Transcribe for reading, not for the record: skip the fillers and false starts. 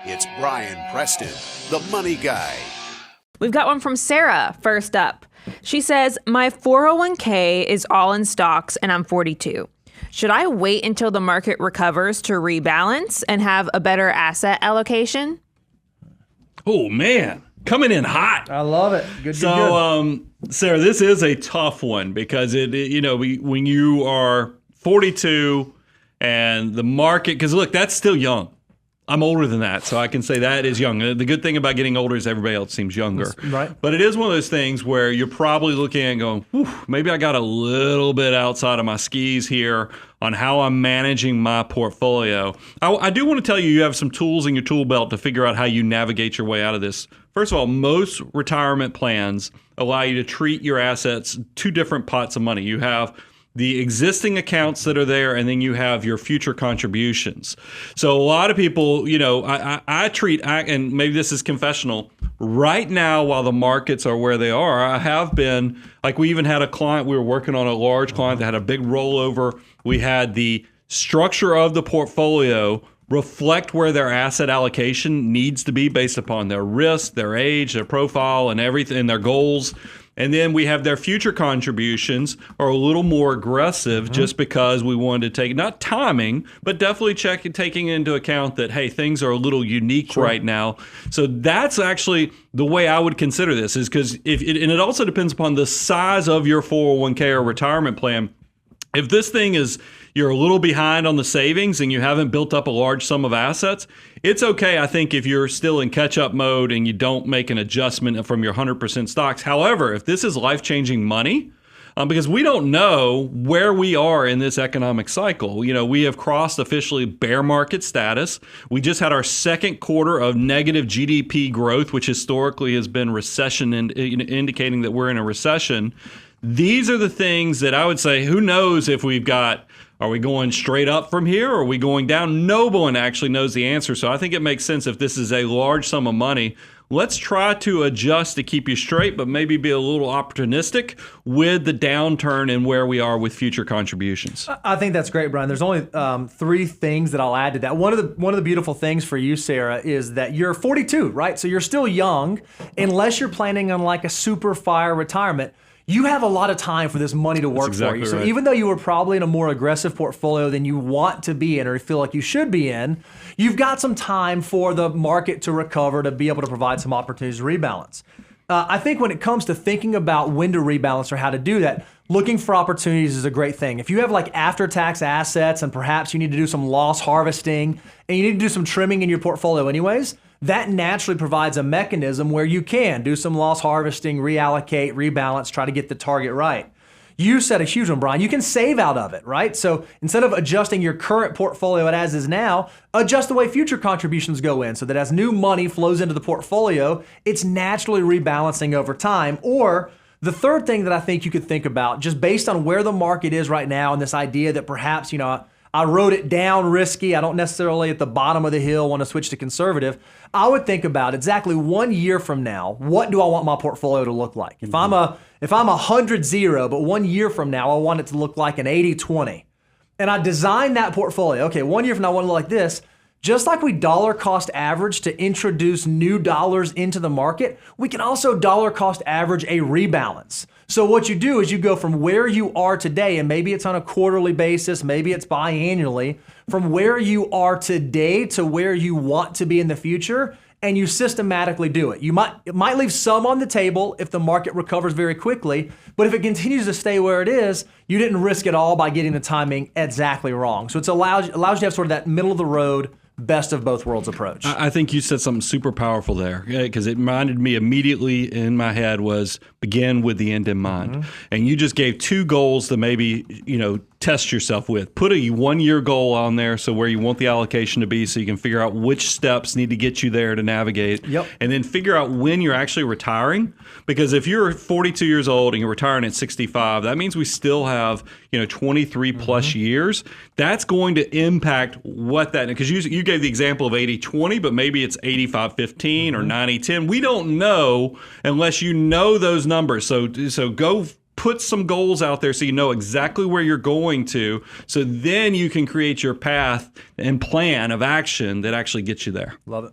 It's Brian Preston, the Money Guy. We've got one from Sarah first up. She says, my 401k is all in stocks and I'm 42. Should I wait until the market recovers to rebalance and have a better asset allocation? Oh, man. Coming in hot. I love it. Good. Sarah, this is a tough one because when you are 42 and the market, because look, that's still young. I'm older than that, so I can say that is young. The good thing about getting older is everybody else seems younger. Right. But it is one of those things where you're probably looking and going, maybe I got a little bit outside of my skis here on how I'm managing my portfolio. I do want to tell you, you have some tools in your tool belt to figure out how you navigate your way out of this. First of all, most retirement plans allow you to treat your assets two different pots of money. You have the existing accounts that are there, and then you have your future contributions. So a lot of people, I treat, and maybe this is confessional, right now while the markets are where they are, I have been, like we even had a client, we were working on a large client that had a big rollover. We had the structure of the portfolio reflect where their asset allocation needs to be based upon their risk, their age, their profile, and everything, their goals. And then we have their future contributions are a little more aggressive just because we wanted to take, not timing, but definitely taking into account that, hey, things are a little unique right now. So that's actually the way I would consider this, is because and it also depends upon the size of your 401k or retirement plan. If this thing is, you're a little behind on the savings and you haven't built up a large sum of assets, it's okay, I think, if you're still in catch-up mode and you don't make an adjustment from your 100% stocks. However, if this is life-changing money, because we don't know where we are in this economic cycle. We have crossed officially bear market status. We just had our second quarter of negative GDP growth, which historically has been recession, indicating that we're in a recession. These are the things that I would say, who knows if are we going straight up from here or are we going down? No one actually knows the answer. So I think it makes sense if this is a large sum of money, let's try to adjust to keep you straight, but maybe be a little opportunistic with the downturn and where we are with future contributions. I think that's great, Brian. There's only three things that I'll add to that. One of the beautiful things for you, Sarah, is that you're 42, right? So you're still young, unless you're planning on like a super fire retirement. You have a lot of time for this money to work for you. So even though you were probably in a more aggressive portfolio than you want to be in or feel like you should be in, you've got some time for the market to recover to be able to provide some opportunities to rebalance. I think when it comes to thinking about when to rebalance or how to do that, looking for opportunities is a great thing. If you have like after-tax assets and perhaps you need to do some loss harvesting and you need to do some trimming in your portfolio anyways, that naturally provides a mechanism where you can do some loss harvesting, reallocate, rebalance, try to get the target right. You said a huge one, Brian. You can save out of it, right? So instead of adjusting your current portfolio as is now, adjust the way future contributions go in so that as new money flows into the portfolio, it's naturally rebalancing over time. Or the third thing that I think you could think about, just based on where the market is right now and this idea that perhaps, I wrote it down risky. I don't necessarily at the bottom of the hill want to switch to conservative. I would think about exactly 1 year from now, what do I want my portfolio to look like? If I'm a 100-0, but 1 year from now, I want it to look like an 80-20. And I design that portfolio. Okay, 1 year from now, I want it to look like this. Just like we dollar cost average to introduce new dollars into the market, we can also dollar cost average a rebalance. So what you do is you go from where you are today, and maybe it's on a quarterly basis, maybe it's biannually, from where you are today to where you want to be in the future, and you systematically do it. It might leave some on the table if the market recovers very quickly, but if it continues to stay where it is, you didn't risk it all by getting the timing exactly wrong. So it allows you to have sort of that middle of the road, best of both worlds approach. I think you said something super powerful there, because it reminded me immediately in my head was begin with the end in mind. And you just gave two goals to maybe, test yourself with. Put a 1 year goal on there, so where you want the allocation to be, so you can figure out which steps need to get you there to navigate. Yep. And then figure out when you're actually retiring. Because if you're 42 years old and you're retiring at 65, that means we still have 23 plus years. That's going to impact what that, because you gave the example of 80-20, but maybe it's 85-15 or 90-10. We don't know unless you know those numbers. So go put some goals out there so you know exactly where you're going to, so then you can create your path and plan of action that actually gets you there. Love it.